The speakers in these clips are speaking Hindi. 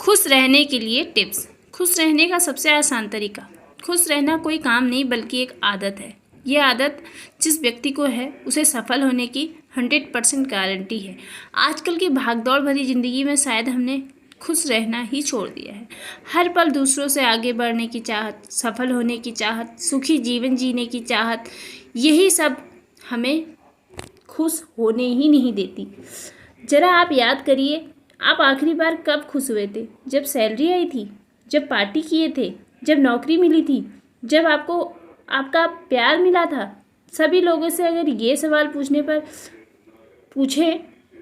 खुश रहने के लिए टिप्स। खुश रहने का सबसे आसान तरीका। खुश रहना कोई काम नहीं बल्कि एक आदत है। यह आदत जिस व्यक्ति को है उसे सफल होने की 100% गारंटी है। आजकल की भागदौड़ भरी ज़िंदगी में शायद हमने खुश रहना ही छोड़ दिया है। हर पल दूसरों से आगे बढ़ने की चाहत, सफल होने की चाहत, सुखी जीवन जीने की चाहत, यही सब हमें खुश होने ही नहीं देती। ज़रा आप याद करिए, आप आखिरी बार कब खुश हुए थे? जब सैलरी आई थी, जब पार्टी किए थे, जब नौकरी मिली थी, जब आपको आपका प्यार मिला था? सभी लोगों से अगर ये सवाल पूछे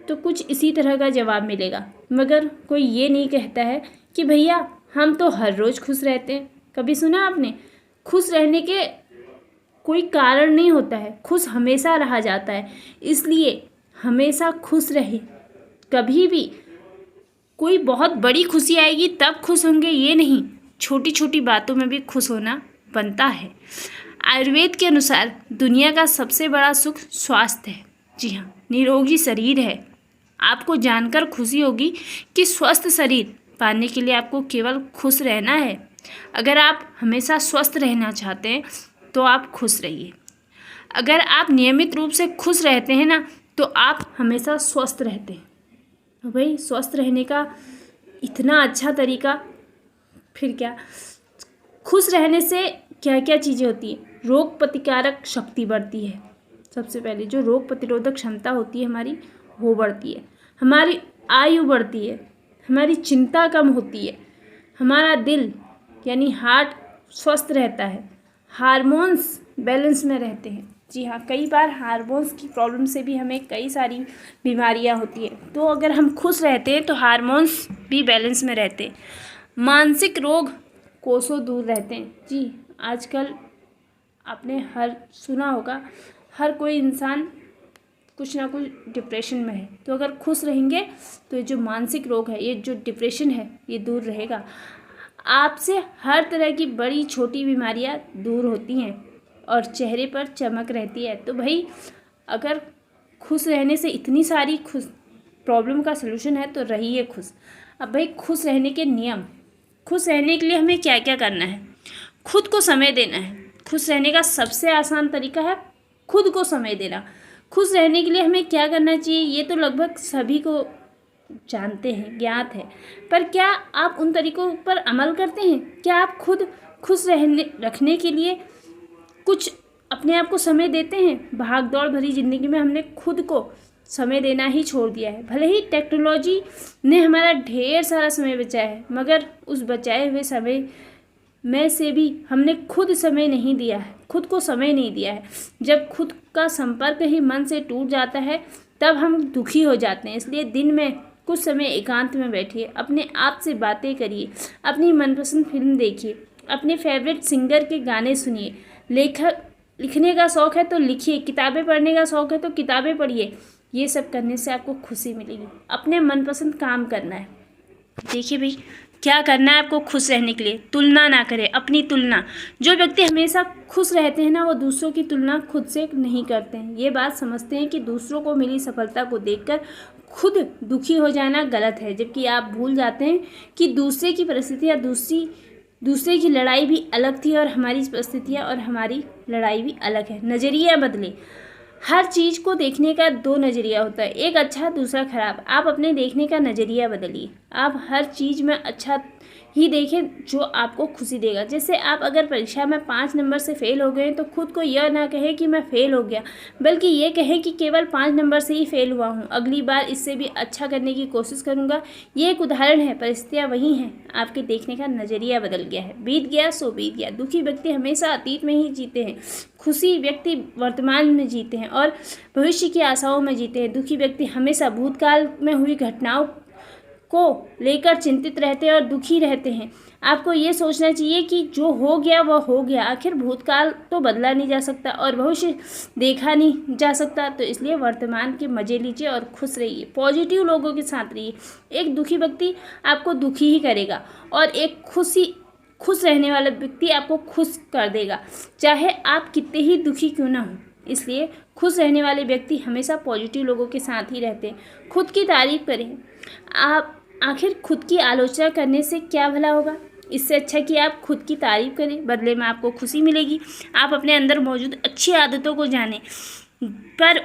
तो कुछ इसी तरह का जवाब मिलेगा, मगर कोई ये नहीं कहता है कि भैया हम तो हर रोज़ खुश रहते हैं। कभी सुना आपने? खुश रहने के कोई कारण नहीं होता है, खुश हमेशा रहा जाता है। इसलिए हमेशा खुश रहे। कभी भी कोई बहुत बड़ी खुशी आएगी तब खुश होंगे ये नहीं, छोटी छोटी बातों में भी खुश होना बनता है। आयुर्वेद के अनुसार दुनिया का सबसे बड़ा सुख स्वास्थ्य है। जी हाँ, निरोगी शरीर है। आपको जानकर खुशी होगी कि स्वस्थ शरीर पाने के लिए आपको केवल खुश रहना है। अगर आप हमेशा स्वस्थ रहना चाहते हैं तो आप खुश रहिए। अगर आप नियमित रूप से खुश रहते हैं ना, तो आप हमेशा स्वस्थ रहते हैं। तो भाई, स्वस्थ रहने का इतना अच्छा तरीका फिर क्या? खुश रहने से क्या क्या चीज़ें होती हैं? रोग प्रतिकारक शक्ति बढ़ती है। सबसे पहले जो रोग प्रतिरोधक क्षमता होती है हमारी, वो बढ़ती है। हमारी आयु बढ़ती है। हमारी चिंता कम होती है। हमारा दिल यानी हार्ट स्वस्थ रहता है। हार्मोन्स बैलेंस में रहते हैं। जी हाँ, कई बार हार्मोन्स की प्रॉब्लम से भी हमें कई सारी बीमारियां होती हैं। तो अगर हम खुश रहते हैं तो हार्मोन्स भी बैलेंस में रहते हैं। मानसिक रोग कोसों दूर रहते हैं। जी, आजकल आपने सुना होगा, हर कोई इंसान कुछ ना कुछ डिप्रेशन में है। तो अगर खुश रहेंगे तो ये जो मानसिक रोग है, ये जो डिप्रेशन है, ये दूर रहेगा। आपसे हर तरह की बड़ी छोटी बीमारियां दूर होती हैं और चेहरे पर चमक रहती है। तो भाई, अगर खुश रहने से इतनी सारी प्रॉब्लम का सलूशन है तो रहिए खुश। अब भाई, खुश रहने के नियम। खुश रहने के लिए हमें क्या क्या करना है? खुद को समय देना है। खुश रहने का सबसे आसान तरीका है खुद को समय देना। खुश रहने के लिए हमें क्या करना चाहिए ये तो लगभग सभी को जानते हैं, ज्ञात है। पर क्या आप उन तरीकों पर अमल करते हैं? क्या आप खुद खुश रखने के लिए कुछ अपने आप को समय देते हैं? भाग दौड़ भरी ज़िंदगी में हमने खुद को समय देना ही छोड़ दिया है। भले ही टेक्नोलॉजी ने हमारा ढेर सारा समय बचाया है, मगर उस बचाए हुए समय में से भी हमने खुद समय नहीं दिया है, खुद को समय नहीं दिया है। जब खुद का संपर्क ही मन से टूट जाता है तब हम दुखी हो जाते हैं। इसलिए दिन में कुछ समय एकांत में बैठिए, अपने आप से बातें करिए, अपनी मनपसंद फिल्म देखिए, अपने फेवरेट सिंगर के गाने सुनिए। लिखने का शौक़ है तो लिखिए, किताबें पढ़ने का शौक़ है तो किताबें पढ़िए। ये सब करने से आपको खुशी मिलेगी। अपने मनपसंद काम करना है। देखिए भाई, क्या करना है आपको खुश रहने के लिए? तुलना ना करें, अपनी तुलना। जो व्यक्ति हमेशा खुश रहते हैं ना, वो दूसरों की तुलना खुद से नहीं करते हैं। ये बात समझते हैं कि दूसरों को मिली सफलता को देखकर खुद दुखी हो जाना गलत है, जबकि आप भूल जाते हैं कि दूसरे की परिस्थितियाँ, दूसरे की लड़ाई भी अलग थी और हमारी परिस्थितियाँ और हमारी लड़ाई भी अलग है। नज़रिया बदले। हर चीज़ को देखने का दो नज़रिया होता है, एक अच्छा दूसरा खराब। आप अपने देखने का नज़रिया बदलिए। आप हर चीज़ में अच्छा ही देखें जो आपको खुशी देगा। जैसे आप अगर परीक्षा में 5 नंबर से फ़ेल हो गए तो खुद को यह ना कहे कि मैं फ़ेल हो गया, बल्कि ये कहे कि केवल 5 नंबर से ही फ़ेल हुआ हूँ, अगली बार इससे भी अच्छा करने की कोशिश करूँगा। ये एक उदाहरण है, परिस्थितियाँ वही हैं, आपके देखने का नज़रिया बदल गया है। बीत गया सो बीत गया। दुखी व्यक्ति हमेशा अतीत में ही जीते हैं, खुशी व्यक्ति वर्तमान में जीते हैं और भविष्य की आशाओं में जीते हैं। दुखी व्यक्ति हमेशा भूतकाल में हुई घटनाओं को लेकर चिंतित रहते हैं और दुखी रहते हैं। आपको ये सोचना चाहिए कि जो हो गया वह हो गया। आखिर भूतकाल तो बदला नहीं जा सकता और भविष्य देखा नहीं जा सकता। तो इसलिए वर्तमान के मज़े लीजिए और खुश रहिए। पॉजिटिव लोगों के साथ रहिए। एक दुखी व्यक्ति आपको दुखी ही करेगा और एक खुश रहने वाला व्यक्ति आपको खुश कर देगा, चाहे आप कितने ही दुखी क्यों ना हो। इसलिए खुश रहने वाले व्यक्ति हमेशा पॉजिटिव लोगों के साथ ही रहते हैं। खुद की तारीफ करें। आप आखिर खुद की आलोचना करने से क्या भला होगा। इससे अच्छा कि आप खुद की तारीफ़ करें, बदले में आपको खुशी मिलेगी। आप अपने अंदर मौजूद अच्छी आदतों को जानें पर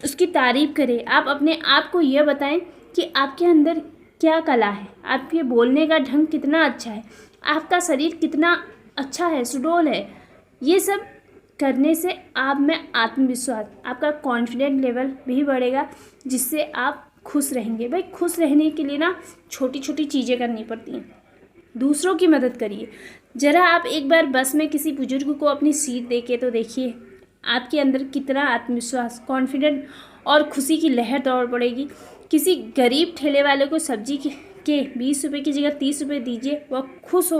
उसकी तारीफ़ करें। आप अपने आप को यह बताएं कि आपके अंदर क्या कला है, आपके बोलने का ढंग कितना अच्छा है, आपका शरीर कितना अच्छा है, सुडौल है। ये सब करने से आप में आत्मविश्वास, आपका कॉन्फिडेंट लेवल भी बढ़ेगा, जिससे आप खुश रहेंगे। भाई खुश रहने के लिए ना छोटी छोटी चीज़ें करनी पड़ती हैं। दूसरों की मदद करिए। ज़रा आप एक बार बस में किसी बुजुर्ग को अपनी सीट देके तो देखिए, आपके अंदर कितना आत्मविश्वास, कॉन्फिडेंट और खुशी की लहर दौड़ पड़ेगी। किसी गरीब ठेले वाले को सब्जी के 20 रुपये की जगह 30 रुपये दीजिए, वह खुश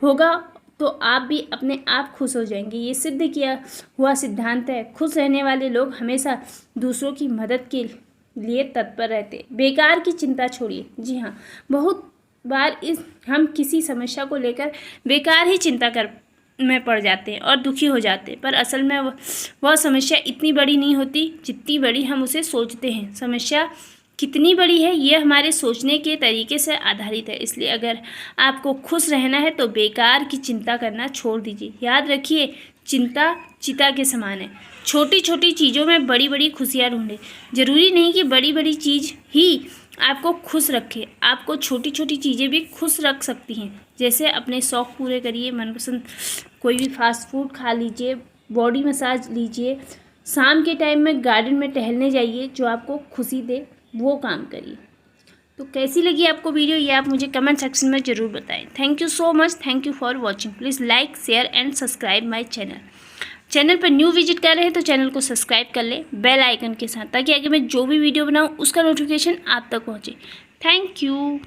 होगा तो आप भी अपने आप खुश हो जाएंगे। ये सिद्ध किया हुआ सिद्धांत है। खुश रहने वाले लोग हमेशा दूसरों की मदद के लिए तत्पर रहते। बेकार की चिंता छोड़िए। जी हाँ, बहुत बार हम किसी समस्या को लेकर बेकार ही चिंता में पड़ जाते हैं और दुखी हो जाते हैं, पर असल में वह समस्या इतनी बड़ी नहीं होती जितनी बड़ी हम उसे सोचते हैं। समस्या कितनी बड़ी है यह हमारे सोचने के तरीके से आधारित है। इसलिए अगर आपको खुश रहना है तो बेकार की चिंता करना छोड़ दीजिए। याद रखिए, चिंता चिता के समान है। छोटी छोटी चीज़ों में बड़ी बड़ी खुशियाँ ढूंढें। ज़रूरी नहीं कि बड़ी बड़ी चीज़ ही आपको खुश रखे, आपको छोटी छोटी चीज़ें भी खुश रख सकती हैं। जैसे अपने शौक़ पूरे करिए, मनपसंद कोई भी फास्ट फूड खा लीजिए, बॉडी मसाज लीजिए, शाम के टाइम में गार्डन में टहलने जाइए, जो आपको खुशी दे वो काम करिए। तो कैसी लगी आपको वीडियो, ये आप मुझे कमेंट सेक्शन में ज़रूर बताएं। Thank you so much, thank you for watching. Please like, share and subscribe my channel पर न्यू विजिट कर रहे हैं तो चैनल को सब्सक्राइब कर ले बेल आइकन के साथ, ताकि आगे मैं जो भी वीडियो बनाऊं उसका नोटिफिकेशन आप तक पहुंचे। Thank you.